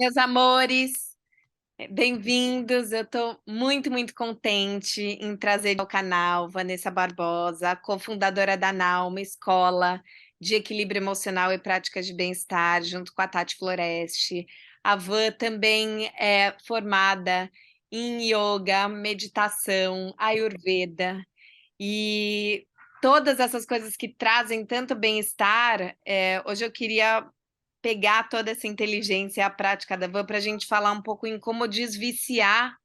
Meus amores, bem-vindos. Eu estou muito, muito contente em trazer ao canal Vanessa Barbosa, cofundadora da NAU, uma escola de equilíbrio emocional e práticas de bem-estar, junto com a Tati Floreste. A Van também é formada em yoga, meditação, ayurveda e todas essas coisas que trazem tanto bem-estar. Hoje eu queria pegar toda essa inteligência e a prática da Van para a gente falar um pouco em como desviciar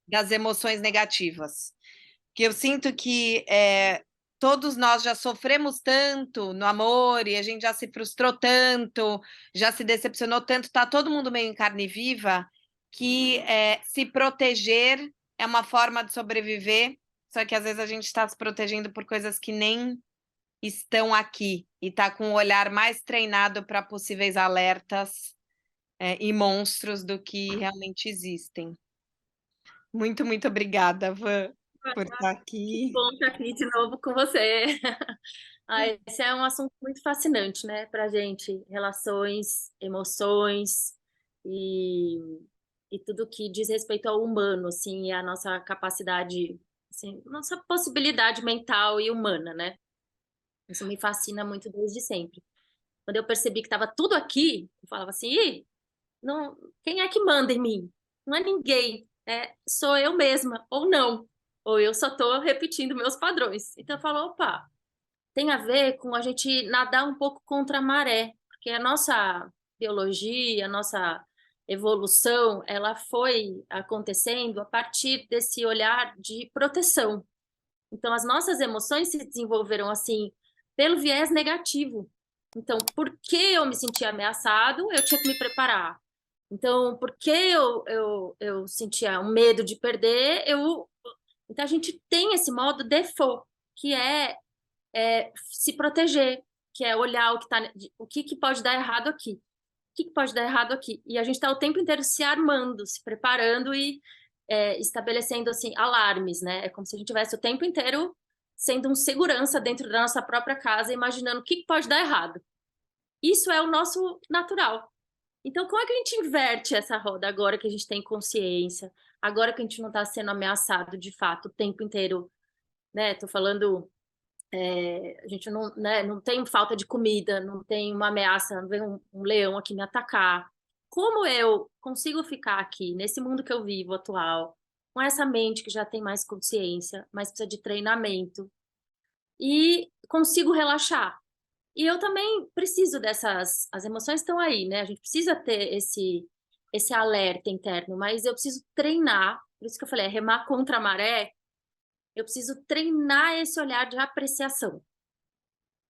das emoções negativas. Que eu sinto que todos nós já sofremos tanto no amor e a gente já se frustrou tanto, já se decepcionou tanto, tá todo mundo meio em carne viva, que se proteger é uma forma de sobreviver, só que às vezes a gente está se protegendo por coisas que nem estão aqui e está com o olhar mais treinado para possíveis alertas e monstros do que realmente existem. Muito, muito obrigada, Van, por estar Que aqui. bom estar aqui de novo com você. Esse é um assunto muito fascinante, né, para gente, relações, emoções e, e tudo que diz respeito ao humano, assim, e a nossa capacidade, assim, nossa possibilidade mental e humana, né? Isso me fascina muito desde sempre. Quando eu percebi que estava tudo aqui, eu falava assim, Ih, não, quem é que manda em mim? Não é ninguém, sou eu mesma, ou não. Ou eu só estou repetindo meus padrões. Então eu falo, opa, tem a ver com a gente nadar um pouco contra a maré, porque a nossa biologia, a nossa evolução, ela foi acontecendo a partir desse olhar de proteção. Então as nossas emoções se desenvolveram assim pelo viés negativo. Então, porque eu me sentia ameaçado, eu tinha que me preparar. Então, porque eu sentia um medo de perder, eu. Então, a gente tem esse modo default, que é se proteger, que é olhar o que tá, o que, que pode dar errado aqui. O que, que pode dar errado aqui? E a gente está o tempo inteiro se armando, se preparando e estabelecendo assim alarmes, né? É como se a gente tivesse o tempo inteiro sendo um segurança dentro da nossa própria casa, imaginando o que, que pode dar errado. Isso é o nosso natural. Então, como é que a gente inverte essa roda agora que a gente tem consciência, agora que a gente não está sendo ameaçado de fato o tempo inteiro, né? Tô falando, a gente não, né, não tem falta de comida, não tem uma ameaça, não vem um leão aqui me atacar. Como eu consigo ficar aqui, nesse mundo que eu vivo atual, com essa mente que já tem mais consciência, mas precisa de treinamento, e consigo relaxar? E eu também preciso dessas, as emoções estão aí, né? A gente precisa ter esse alerta interno, mas eu preciso treinar, por isso que eu falei, remar contra a maré, eu preciso treinar esse olhar de apreciação.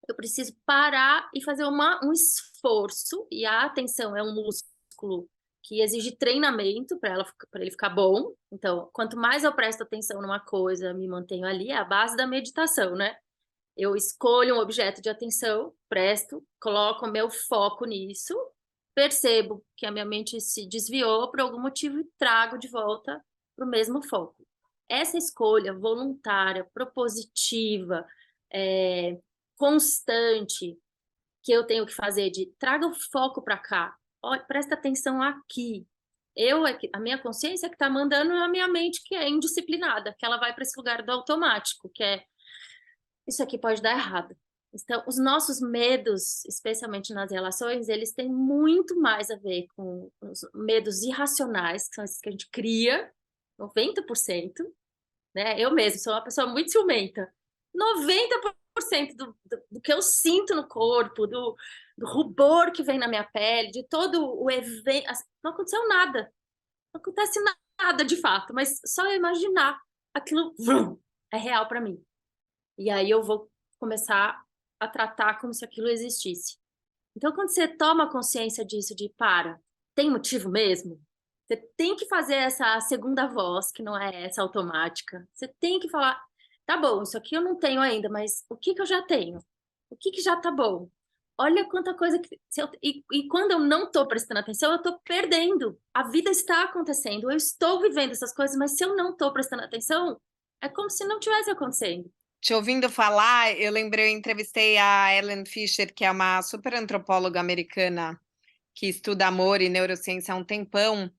Eu preciso parar e fazer um esforço, e a atenção é um músculo que exige treinamento para ele ficar bom. Então, quanto mais eu presto atenção numa coisa, me mantenho ali, é a base da meditação, né? Eu escolho um objeto de atenção, presto, coloco o meu foco nisso, percebo que a minha mente se desviou por algum motivo e trago de volta para o mesmo foco. Essa escolha voluntária, propositiva, é, constante, que eu tenho que fazer de traga o foco para cá, olha, presta atenção aqui. A minha consciência é que está mandando a minha mente que é indisciplinada, que ela vai para esse lugar do automático, que é isso aqui pode dar errado. Então, os nossos medos, especialmente nas relações, eles têm muito mais a ver com os medos irracionais, que são esses que a gente cria, 90%, né? Eu mesma sou uma pessoa muito ciumenta. 90% do que eu sinto no corpo, do rubor que vem na minha pele, de todo o evento, não aconteceu nada. Não acontece nada de fato, mas só eu imaginar aquilo é real para mim. E aí eu vou começar a tratar como se aquilo existisse. Então, quando você toma consciência disso, de para, tem motivo mesmo? Você tem que fazer essa segunda voz, que não é essa automática. Você tem que falar, tá bom, isso aqui eu não tenho ainda, mas o que que eu já tenho? O que que já tá bom? Olha quanta coisa que. E quando eu não estou prestando atenção, eu estou perdendo. A vida está acontecendo, eu estou vivendo essas coisas, mas se eu não estou prestando atenção, é como se não tivesse acontecendo. Te ouvindo falar, eu lembrei, eu entrevistei a Ellen Fisher, que é uma super antropóloga americana, que estuda amor e neurociência há um tempão,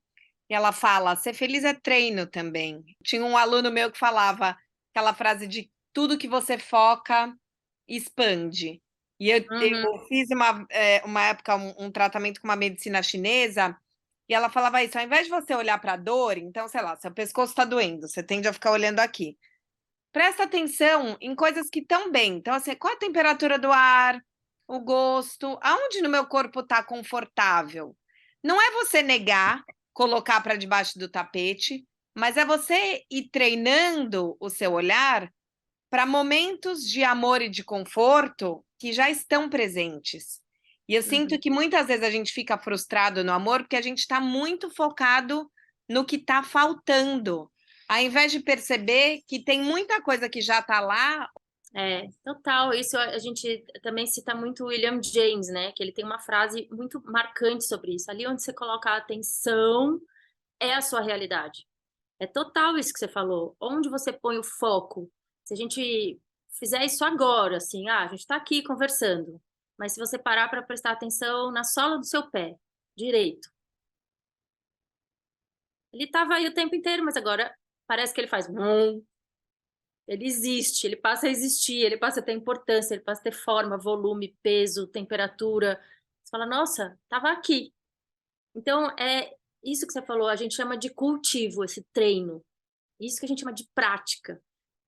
e ela fala: ser feliz é treino também. Tinha um aluno meu que falava aquela frase de tudo que você foca expande. E Uhum. eu fiz uma época um tratamento com uma medicina chinesa, e ela falava isso: ao invés de você olhar para a dor, então, sei lá, seu pescoço está doendo, você tende a ficar olhando aqui. Presta atenção em coisas que estão bem. Então, assim, qual a temperatura do ar, o gosto, aonde no meu corpo está confortável. Não é você negar, colocar para debaixo do tapete, mas é você ir treinando o seu olhar para momentos de amor e de conforto que já estão presentes. E eu sinto que muitas vezes a gente fica frustrado no amor porque a gente está muito focado no que está faltando, ao invés de perceber que tem muita coisa que já está lá. Total. Isso a gente também cita muito o William James, né? Que ele tem uma frase muito marcante sobre isso. Ali onde você coloca a atenção é a sua realidade. É total isso que você falou. Onde você põe o foco? Se a gente fizer isso agora, assim, a gente está aqui conversando, mas se você parar para prestar atenção na sola do seu pé direito, ele estava aí o tempo inteiro, mas agora parece que ele faz. Ele existe, ele passa a existir, ele passa a ter importância, ele passa a ter forma, volume, peso, temperatura. Você fala, nossa, estava aqui. Então, é isso que você falou, a gente chama de cultivo, esse treino. Isso que a gente chama de prática.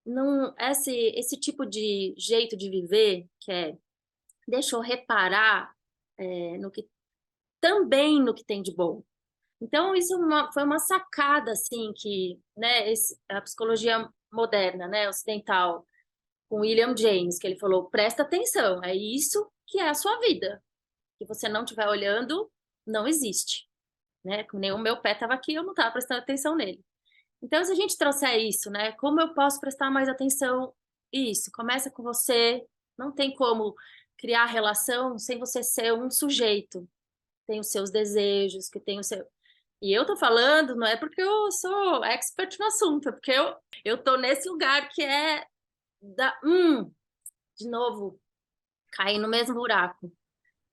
Não, esse tipo de jeito de viver, que é deixa eu reparar no que também no que tem de bom. Então, isso foi uma sacada, assim, que, né, a psicologia moderna, né, ocidental, com William James, que ele falou, presta atenção, é isso que é a sua vida. Se você não estiver olhando, não existe. Né? Como nem o meu pé estava aqui, eu não estava prestando atenção nele. Então, se a gente trouxer isso, né? Como eu posso prestar mais atenção? Isso, começa com você. Não tem como criar relação sem você ser um sujeito. Tem os seus desejos, que tem o seu. E eu tô falando, não é porque eu sou expert no assunto, é porque eu tô nesse lugar que é da. De novo, cair no mesmo buraco.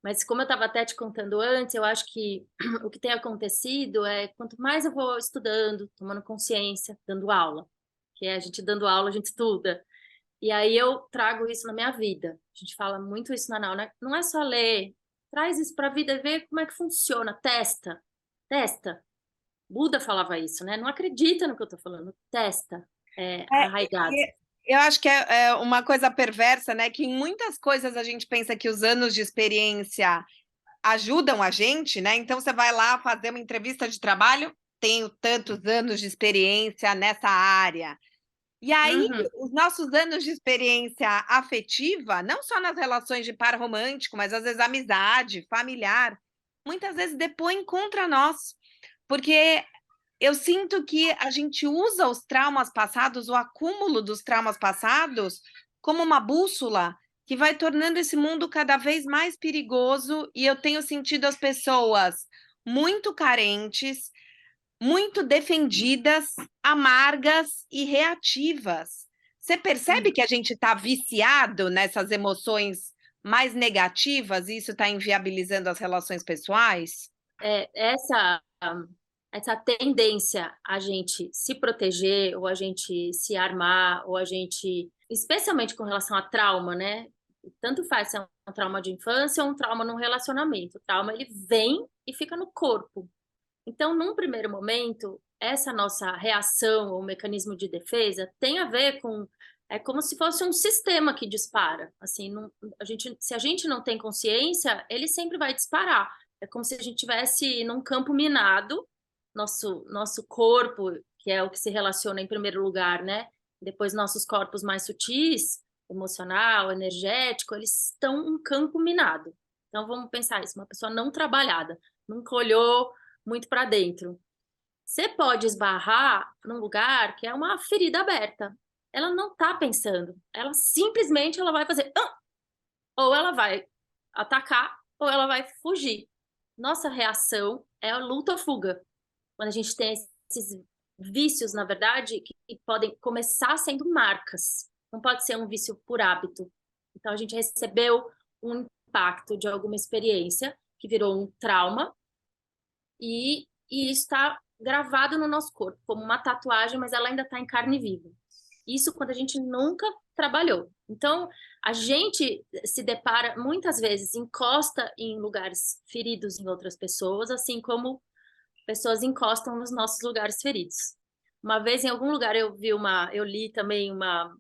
Mas como eu estava até te contando antes, eu acho que o que tem acontecido é quanto mais eu vou estudando, tomando consciência, dando aula, que é a gente dando aula, a gente estuda. E aí eu trago isso na minha vida. A gente fala muito isso na aula, né? Não é só ler, traz isso para a vida, vê como é que funciona, testa, testa. Buda falava isso, né? Não acredita no que eu estou falando, testa, arraigado. Eu acho que é uma coisa perversa, né? Que em muitas coisas a gente pensa que os anos de experiência ajudam a gente, né? Então você vai lá fazer uma entrevista de trabalho, tenho tantos anos de experiência nessa área. E aí, Uhum. os nossos anos de experiência afetiva, não só nas relações de par romântico, mas às vezes amizade, familiar, muitas vezes depõem contra nós. Porque eu sinto que a gente usa os traumas passados, o acúmulo dos traumas passados, como uma bússola que vai tornando esse mundo cada vez mais perigoso. E eu tenho sentido as pessoas muito carentes, muito defendidas, amargas e reativas. Você percebe que a gente está viciado nessas emoções mais negativas e isso está inviabilizando as relações pessoais? É, essa tendência a gente se proteger, ou a gente se armar, ou a gente, especialmente com relação a trauma, né? Tanto faz se é um trauma de infância ou um trauma num relacionamento. O trauma, ele vem e fica no corpo. Então, num primeiro momento, essa nossa reação ou mecanismo de defesa tem a ver com é como se fosse um sistema que dispara. Assim, se a gente não tem consciência, ele sempre vai disparar. É como se a gente tivesse num campo minado, nosso corpo, que é o que se relaciona em primeiro lugar, né? Depois nossos corpos mais sutis, emocional, energético, eles estão um campo minado. Então vamos pensar isso, uma pessoa não trabalhada, nunca olhou muito para dentro. Você pode esbarrar num lugar que é uma ferida aberta. Ela não está pensando, ela simplesmente ela vai fazer, ou ela vai atacar, ou ela vai fugir. Nossa reação é a luta ou fuga. Quando a gente tem esses vícios, na verdade, que podem começar sendo marcas. Não pode ser um vício por hábito. Então a gente recebeu um impacto de alguma experiência que virou um trauma, e isso está gravado no nosso corpo, como uma tatuagem, mas ela ainda está em carne viva. Isso quando a gente nunca trabalhou. Então, a gente se depara, muitas vezes, encosta em lugares feridos em outras pessoas, assim como pessoas encostam nos nossos lugares feridos. Uma vez, em algum lugar, eu li também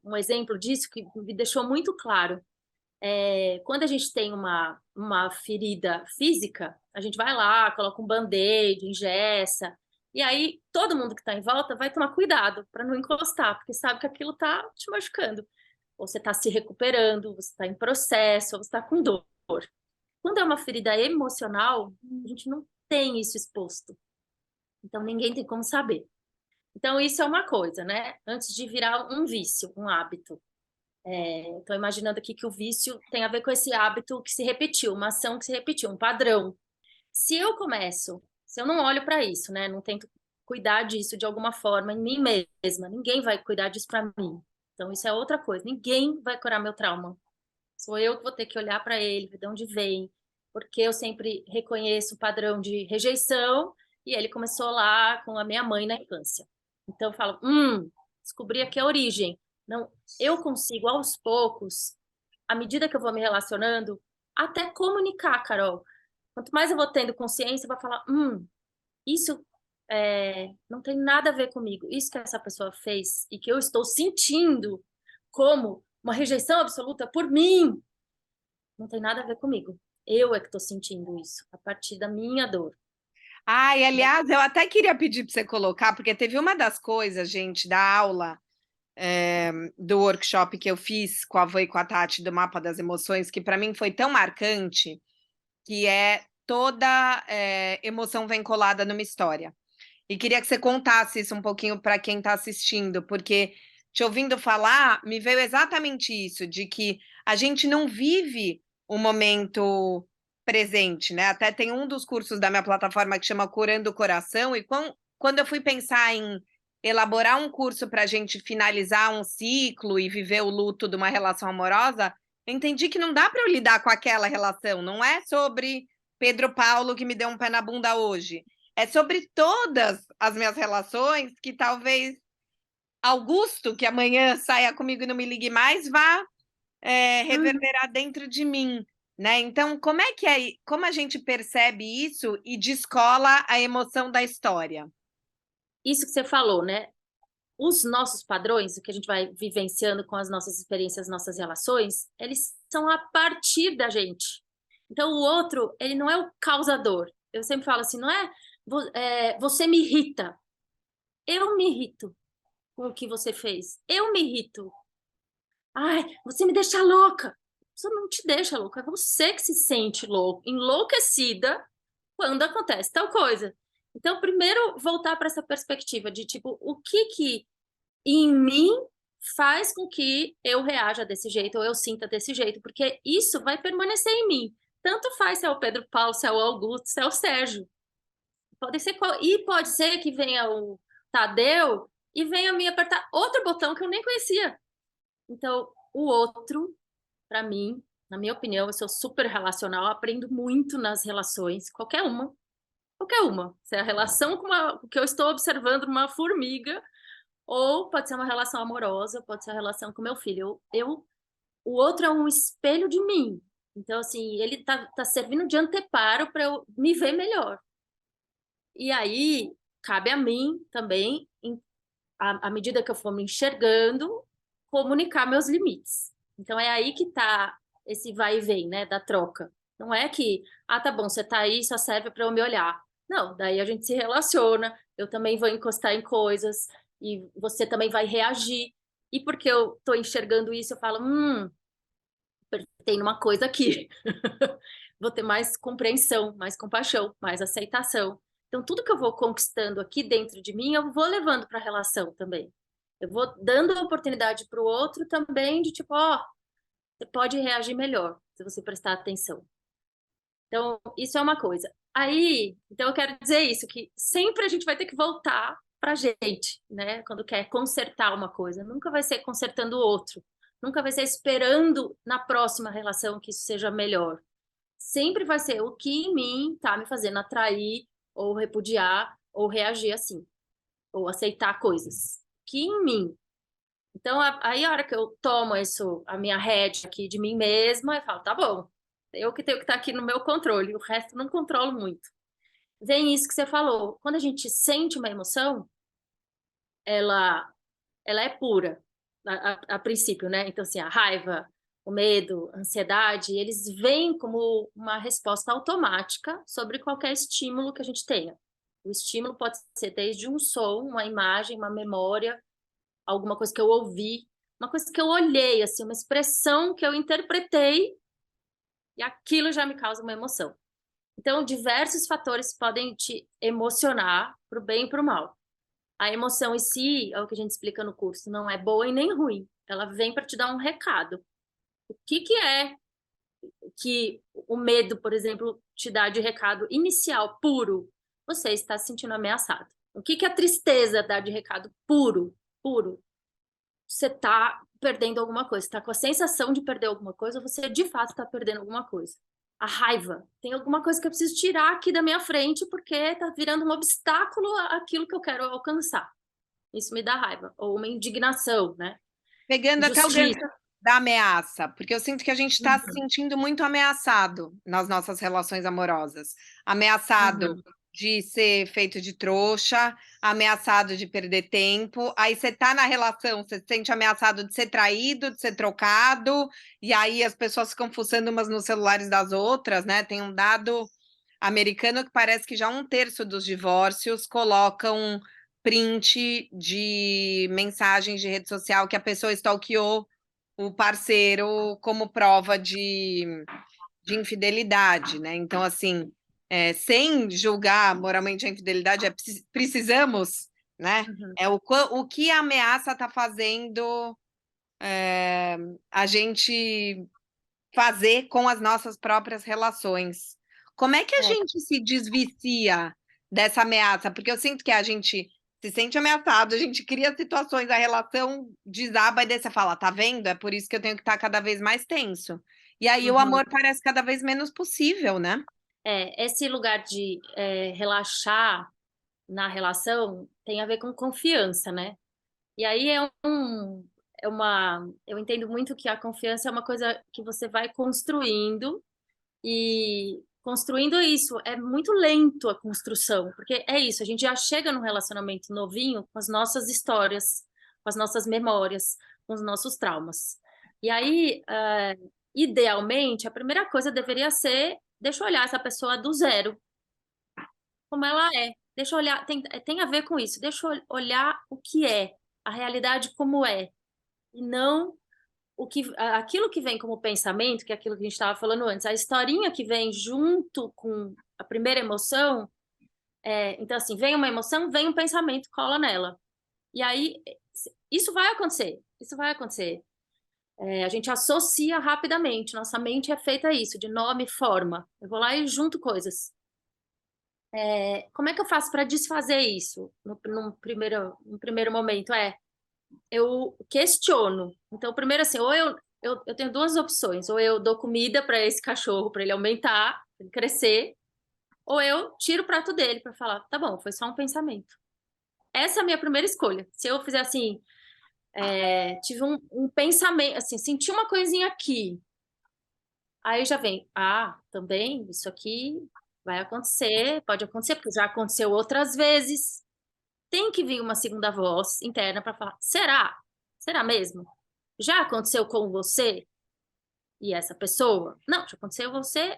um exemplo disso que me deixou muito claro. Quando a gente tem uma ferida física, a gente vai lá, coloca um band-aid, engessa, e aí todo mundo que está em volta vai tomar cuidado para não encostar, porque sabe que aquilo está te machucando. Ou você está se recuperando, você está em processo, ou você está com dor. Quando é uma ferida emocional, a gente não tem isso exposto. Então ninguém tem como saber. Então isso é uma coisa, né? Antes de virar um vício, um hábito. Estou imaginando aqui que o vício tem a ver com esse hábito que se repetiu, uma ação que se repetiu, um padrão. Se eu não olho para isso, né? Não tento cuidar disso de alguma forma em mim mesma, ninguém vai cuidar disso para mim. Então isso é outra coisa. Ninguém vai curar meu trauma. Sou eu que vou ter que olhar para ele, ver de onde vem, porque eu sempre reconheço o padrão de rejeição e ele começou lá com a minha mãe na infância. Então eu falo, descobri aqui a origem. Não, eu consigo aos poucos, à medida que eu vou me relacionando, até comunicar, Carol. Quanto mais eu vou tendo consciência, eu vou falar, isso não tem nada a ver comigo. Isso que essa pessoa fez e que eu estou sentindo como uma rejeição absoluta por mim, não tem nada a ver comigo. Eu é que estou sentindo isso, a partir da minha dor. Ah, e aliás, eu até queria pedir para você colocar, porque teve uma das coisas, gente, da aula, do workshop que eu fiz com a Vô e com a Tati do Mapa das Emoções, que para mim foi tão marcante, que é toda emoção vem colada numa história. E queria que você contasse isso um pouquinho para quem está assistindo, porque te ouvindo falar, me veio exatamente isso, de que a gente não vive o momento presente, né? Até tem um dos cursos da minha plataforma que chama Curando o Coração, e quando eu fui pensar em elaborar um curso para a gente finalizar um ciclo e viver o luto de uma relação amorosa, eu entendi que não dá para eu lidar com aquela relação, não é sobre Pedro Paulo que me deu um pé na bunda hoje. É sobre todas as minhas relações que talvez Augusto, que amanhã saia comigo e não me ligue mais, vá reverberar dentro de mim, né? Então, como a gente percebe isso e descola a emoção da história? Isso que você falou, né? Os nossos padrões, o que a gente vai vivenciando com as nossas experiências, nossas relações, eles são a partir da gente. Então, o outro, ele não é o causador. Eu sempre falo assim, não é, você me irrita. Eu me irrito com o que você fez. Eu me irrito. Ai, você me deixa louca. Isso não te deixa louca. É você que se sente louco, enlouquecida quando acontece tal coisa. Então, primeiro, voltar para essa perspectiva de, tipo, o que em mim faz com que eu reaja desse jeito ou eu sinta desse jeito, porque isso vai permanecer em mim. Tanto faz se é o Pedro Paulo, se é o Augusto, se é o Sérgio. Pode ser e pode ser que venha o Tadeu e venha me apertar outro botão que eu nem conhecia. Então, o outro, para mim, na minha opinião, eu sou super relacional, aprendo muito nas relações, qualquer uma. Qualquer uma. Se é a relação que eu estou observando uma formiga, ou pode ser uma relação amorosa, pode ser a relação com meu filho. O outro é um espelho de mim. Então, assim, ele tá servindo de anteparo para eu me ver melhor. E aí, cabe a mim também, à medida que eu for me enxergando, comunicar meus limites. Então, é aí que tá esse vai e vem, né, da troca. Não é que, tá bom, você tá aí, só serve para eu me olhar. Não, daí a gente se relaciona, eu também vou encostar em coisas, e você também vai reagir. E porque eu tô enxergando isso, eu falo, tem uma coisa aqui. Vou ter mais compreensão, mais compaixão, mais aceitação. Então, tudo que eu vou conquistando aqui dentro de mim, eu vou levando para a relação também. Eu vou dando a oportunidade para o outro também de tipo, você pode reagir melhor se você prestar atenção. Então, isso é uma coisa. Aí, então eu quero dizer isso, que sempre a gente vai ter que voltar para a gente, né? Quando quer consertar uma coisa. Nunca vai ser consertando o outro. Nunca vai ser esperando na próxima relação que isso seja melhor. sempre vai ser o que em mim tá me fazendo atrair, ou repudiar, ou reagir assim, ou aceitar coisas. Que em mim. Então, aí a hora que eu tomo isso, a minha rédea aqui de mim mesma, eu falo, tá bom, eu que tenho que estar aqui no meu controle, o resto eu não controlo muito. Vem isso que você falou. Quando a gente sente uma emoção, ela, ela é pura, a princípio, né? Então, assim, a raiva, o medo, a ansiedade, eles vêm como uma resposta automática sobre qualquer estímulo que a gente tenha. O estímulo pode ser desde um som, uma imagem, uma memória, alguma coisa que eu ouvi, uma coisa que eu olhei, assim, uma expressão que eu interpretei e aquilo já me causa uma emoção. Então, diversos fatores podem te emocionar para o bem e para o mal. A emoção em si, é o que a gente explica no curso, não é boa e nem ruim. Ela vem para te dar um recado. O que que é que o medo, por exemplo, te dá de recado inicial, puro? Você está se sentindo ameaçado. O que que a tristeza dá de recado puro? Puro. Você está perdendo alguma coisa. Está com a sensação de perder alguma coisa, ou você de fato está perdendo alguma coisa. A raiva. Tem alguma coisa que eu preciso tirar aqui da minha frente porque está virando um obstáculo àquilo que eu quero alcançar. Isso me dá raiva. Ou uma indignação, né? Pegando até o gancho Justiça. da ameaça, porque eu sinto que a gente está se Uhum, sentindo muito ameaçado nas nossas relações amorosas. Ameaçado uhum, de ser feito de trouxa, ameaçado de perder tempo. Aí você tá na relação, você se sente ameaçado de ser traído, de ser trocado, e aí as pessoas ficam fuçando umas nos celulares das outras, né? Tem um dado americano que parece que já 1/3 dos divórcios colocam print de mensagens de rede social que a pessoa stalkeou o parceiro como prova de infidelidade, né? Então, assim, sem julgar moralmente a infidelidade, precisamos, né? uhum. É o que a ameaça está fazendo a gente fazer com as nossas próprias relações. Como é que a É, gente se desvicia dessa ameaça? Porque eu sinto que a gente se sente ameaçado, a gente cria situações, a relação desaba e daí você fala, tá vendo? É por isso que eu tenho que estar cada vez mais tenso. E aí o uhum. amor parece cada vez menos possível, né? Esse lugar de relaxar na relação tem a ver com confiança, né? E aí eu entendo muito que a confiança é uma coisa que você vai construindo e construindo isso. É muito lento a construção, porque é isso, a gente já chega num relacionamento novinho com as nossas histórias, com as nossas memórias, com os nossos traumas. E aí, idealmente, a primeira coisa deveria ser, deixa eu olhar essa pessoa do zero, como ela é. Deixa eu olhar, tem a ver com isso. Deixa eu olhar o que é, a realidade como é, e não aquilo que vem como pensamento, que é aquilo que a gente estava falando antes, a historinha que vem junto com a primeira emoção. Então, assim, vem uma emoção, vem um pensamento, cola nela. E aí, isso vai acontecer, isso vai acontecer. A gente associa rapidamente, nossa mente é feita isso, de nome e forma. Eu vou lá e junto coisas. Como é que eu faço para desfazer isso no primeiro momento? Eu questiono. Então, primeiro assim, ou eu tenho duas opções, ou eu dou comida para esse cachorro para ele aumentar, pra ele crescer, ou eu tiro o prato dele para falar, tá bom, foi só um pensamento. Essa é a minha primeira escolha. Se eu fizer assim, tive um pensamento, assim, senti uma coisinha aqui, aí já vem, também isso aqui vai acontecer, pode acontecer, porque já aconteceu outras vezes. Tem que vir uma segunda voz interna para falar: será? Será mesmo? Já aconteceu com você e essa pessoa? Não, já aconteceu você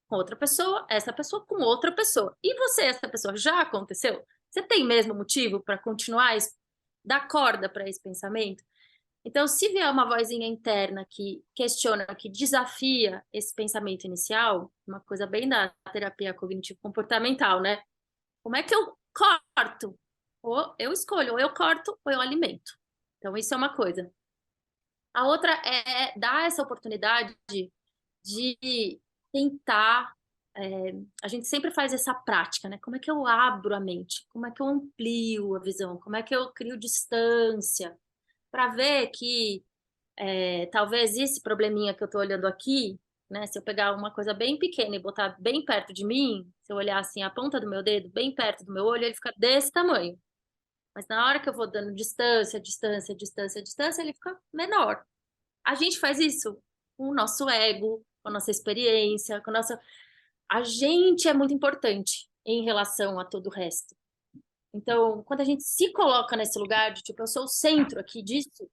com outra pessoa, essa pessoa com outra pessoa. E você, essa pessoa, já aconteceu? Você tem mesmo motivo para continuar dar corda para esse pensamento? Então, se vier uma vozinha interna que questiona, que desafia esse pensamento inicial, uma coisa bem da terapia cognitivo-comportamental, né? Como é que eu corto? Ou eu escolho, ou eu corto, ou eu alimento. Então, isso é uma coisa. A outra é dar essa oportunidade de tentar. A gente sempre faz essa prática, né? Como é que eu abro a mente? Como é que eu amplio a visão? Como é que eu crio distância? Para ver que talvez esse probleminha que eu estou olhando aqui né? Se eu pegar uma coisa bem pequena e botar bem perto de mim, se eu olhar assim a ponta do meu dedo, bem perto do meu olho, ele fica desse tamanho. Mas na hora que eu vou dando distância, distância, distância, distância, ele fica menor. A gente faz isso com o nosso ego, com a nossa experiência, com a nossa... A gente é muito importante em relação a todo o resto. Então, quando a gente se coloca nesse lugar de, tipo, eu sou o centro aqui disso,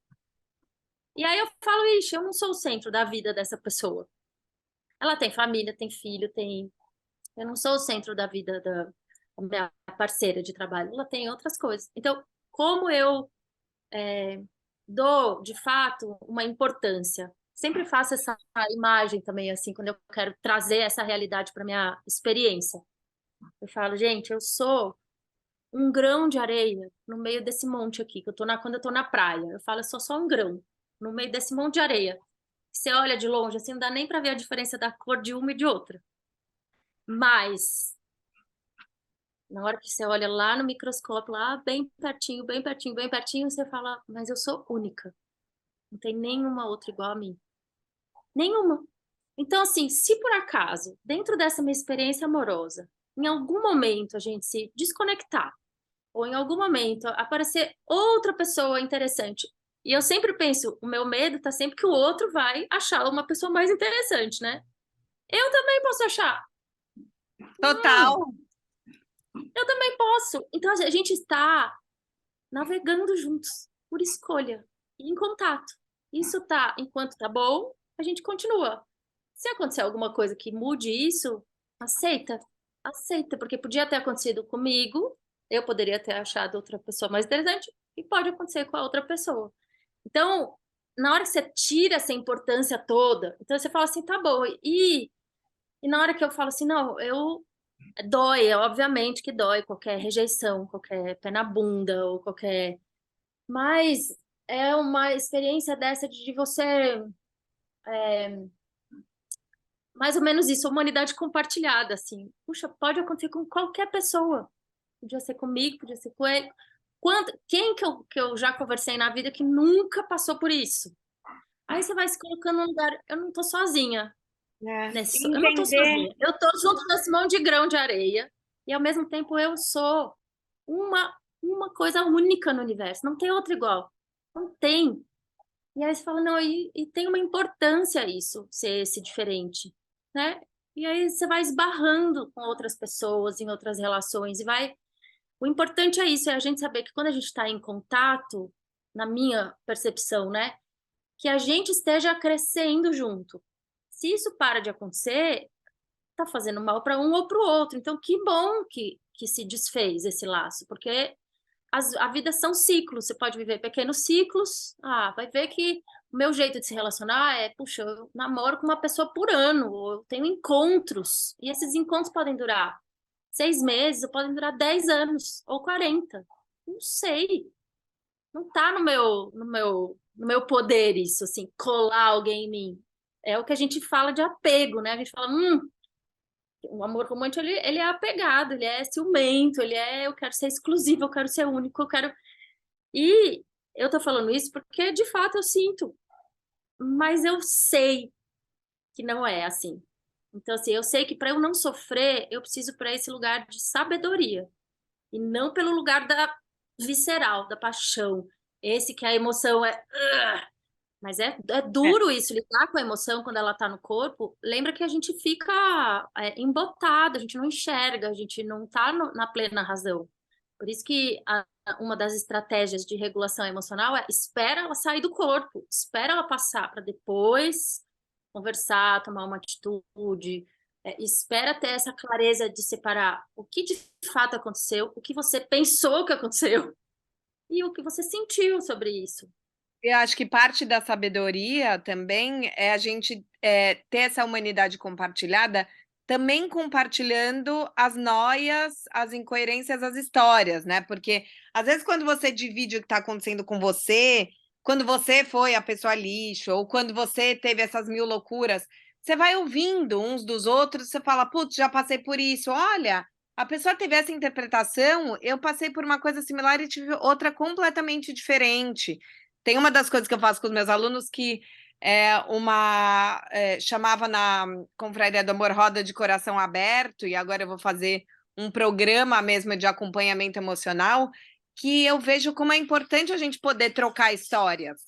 e aí eu falo, ixi, eu não sou o centro da vida dessa pessoa. Ela tem família, tem filho, tem... Eu não sou o centro da vida da minha parceira de trabalho, ela tem outras coisas. Então, como eu dou, de fato, uma importância. Sempre faço essa imagem também, assim, quando eu quero trazer essa realidade para minha experiência. Eu falo, gente, eu sou um grão de areia no meio desse monte aqui, que eu tô quando eu tô na praia. Eu falo, eu sou só um grão no meio desse monte de areia. Você olha de longe, assim, não dá nem para ver a diferença da cor de uma e de outra. Mas na hora que você olha lá no microscópio, lá bem pertinho, bem pertinho, bem pertinho, você fala, mas eu sou única. Não tem nenhuma outra igual a mim. Nenhuma. Então, assim, se por acaso, dentro dessa minha experiência amorosa, em algum momento a gente se desconectar, ou em algum momento aparecer outra pessoa interessante, e eu sempre penso, o meu medo tá sempre que o outro vai achar uma pessoa mais interessante, né? Eu também posso achar. Total. Eu também posso. Então, a gente está navegando juntos, por escolha, e em contato. Isso tá, enquanto tá bom, a gente continua. Se acontecer alguma coisa que mude isso, aceita, aceita, porque podia ter acontecido comigo, eu poderia ter achado outra pessoa mais interessante, e pode acontecer com a outra pessoa. Então, na hora que você tira essa importância toda, então você fala assim, tá bom, e na hora que eu falo assim, não, dói, obviamente que dói qualquer rejeição, qualquer pé na bunda, ou qualquer... Mas é uma experiência dessa de você... mais ou menos isso, humanidade compartilhada, assim. Puxa, pode acontecer com qualquer pessoa. Podia ser comigo, podia ser com ele. Quem que eu já conversei na vida que nunca passou por isso? Aí você vai se colocando num lugar, eu não tô sozinha eu não tô Entender. sozinha. Eu tô junto nesse monte de grão de areia e ao mesmo tempo eu sou uma coisa única no universo, não tem outra igual. Não tem. E aí você fala, não, e tem uma importância isso, ser esse diferente, né? E aí você vai esbarrando com outras pessoas, em outras relações, e vai... O importante é isso, é a gente saber que quando a gente está em contato, na minha percepção, né? Que a gente esteja crescendo junto. Se isso para de acontecer, tá fazendo mal para um ou para o outro. Então, que bom que se desfez esse laço, porque a vida são ciclos, você pode viver pequenos ciclos, vai ver que o meu jeito de se relacionar é, puxa, eu namoro com uma pessoa por ano, ou eu tenho encontros, e esses encontros podem durar 6 meses, ou podem durar 10 anos, ou 40, não sei, não tá no meu poder isso, assim, colar alguém em mim. É o que a gente fala de apego, né? A gente fala, o amor romântico, ele é apegado, ele é ciumento, eu quero ser exclusivo, eu quero ser único, eu quero... E eu tô falando isso porque, de fato, eu sinto. Mas eu sei que não é assim. Então, assim, eu sei que para eu não sofrer, eu preciso para esse lugar de sabedoria. E não pelo lugar da visceral, da paixão. Esse que a emoção é... Mas é É. duro isso, lidar com a emoção quando ela tá no corpo. Lembra que a gente fica embotado, a gente não enxerga, a gente não tá na plena razão. Por isso que uma das estratégias de regulação emocional é espera ela sair do corpo, espera ela passar para depois conversar, tomar uma atitude, espera ter essa clareza de separar o que de fato aconteceu, o que você pensou que aconteceu e o que você sentiu sobre isso. Eu acho que parte da sabedoria também é a gente ter essa humanidade compartilhada, também compartilhando as noias, as incoerências, as histórias, né? Porque às vezes quando você divide o que está acontecendo com você, quando você foi a pessoa lixo, ou quando você teve essas mil loucuras, você vai ouvindo uns dos outros, você fala, putz, já passei por isso, olha, a pessoa teve essa interpretação, eu passei por uma coisa similar e tive outra completamente diferente. Tem uma das coisas que eu faço com os meus alunos que chamava na Confraria do Amor Roda de Coração Aberto, e agora eu vou fazer um programa mesmo de acompanhamento emocional, que eu vejo como é importante a gente poder trocar histórias.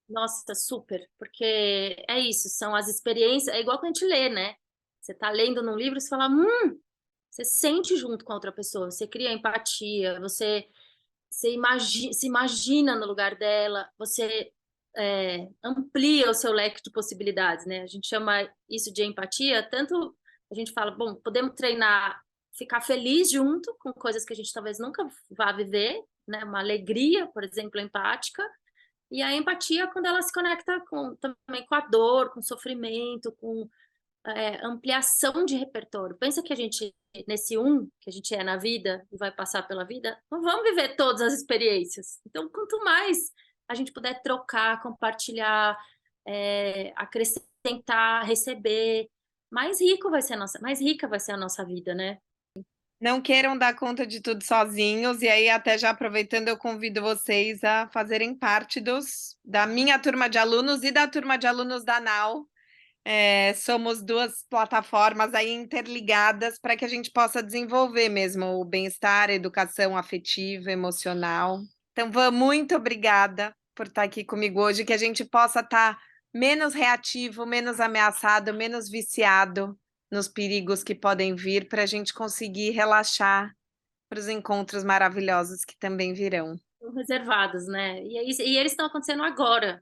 Nossa, super, porque é isso, são as experiências, é igual quando a gente lê, né? Você tá lendo num livro, você fala, você sente junto com a outra pessoa, você cria empatia, se imagina no lugar dela, você amplia o seu leque de possibilidades, né? A gente chama isso de empatia, tanto a gente fala, bom, podemos treinar, ficar feliz junto com coisas que a gente talvez nunca vá viver, né? Uma alegria, por exemplo, empática, e a empatia quando ela se conecta também com a dor, com o sofrimento, com ampliação de repertório. Pensa que a gente, nesse que a gente é na vida e vai passar pela vida, não vamos viver todas as experiências. Então, quanto mais a gente puder trocar, compartilhar, acrescentar, receber, mais rica vai ser a nossa vida, né? Não queiram dar conta de tudo sozinhos, e aí, até já aproveitando, eu convido vocês a fazerem parte da minha turma de alunos e da turma de alunos da NAU. Somos duas plataformas aí interligadas para que a gente possa desenvolver mesmo o bem-estar, a educação afetiva, emocional. Então, Van, muito obrigada por estar aqui comigo hoje, que a gente possa estar menos reativo, menos ameaçado, menos viciado nos perigos que podem vir, para a gente conseguir relaxar para os encontros maravilhosos que também virão. São reservados, né? E eles estão acontecendo agora,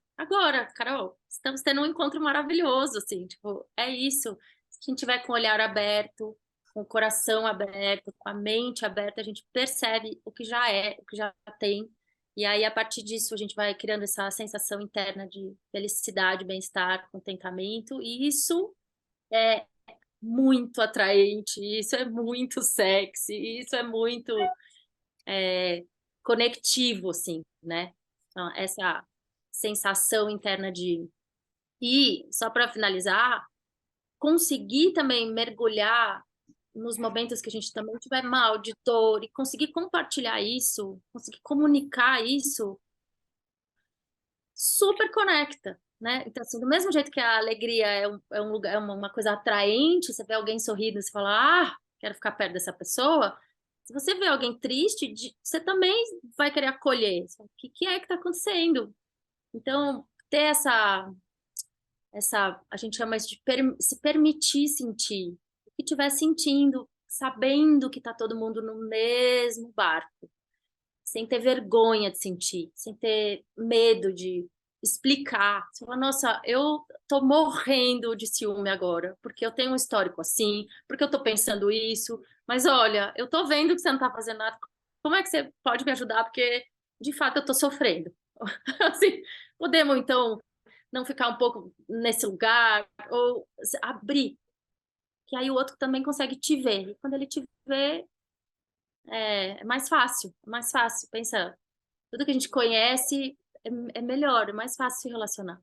Carol. Estamos tendo um encontro maravilhoso, assim, tipo, é isso. Se a gente tiver com o olhar aberto, com o coração aberto, com a mente aberta, a gente percebe o que já é, o que já tem. E aí, a partir disso, a gente vai criando essa sensação interna de felicidade, bem-estar, contentamento, e isso é muito atraente, isso é muito sexy, isso é muito conectivo, assim, né? Então, essa sensação interna de... E, só para finalizar, conseguir também mergulhar nos momentos que a gente também tiver mal, de dor, e conseguir compartilhar isso, conseguir comunicar isso, super conecta, né? Então, assim, do mesmo jeito que a alegria é um lugar, é uma coisa atraente, você vê alguém sorrindo, você fala, quero ficar perto dessa pessoa. Se você vê alguém triste, você também vai querer acolher. O que é que está acontecendo? Então, ter a gente chama isso de se permitir sentir. O que estiver sentindo, sabendo que está todo mundo no mesmo barco, sem ter vergonha de sentir, sem ter medo de explicar. Você fala, nossa, eu tô morrendo de ciúme agora, porque eu tenho um histórico assim, porque eu tô pensando isso, mas olha, eu tô vendo que você não tá fazendo nada. Como é que você pode me ajudar? Porque, de fato, eu tô sofrendo. Assim, podemos, então, não ficar um pouco nesse lugar, ou abrir, que aí o outro também consegue te ver. E quando ele te vê, é mais fácil, é mais fácil. Pensa, tudo que a gente conhece é melhor, é mais fácil se relacionar.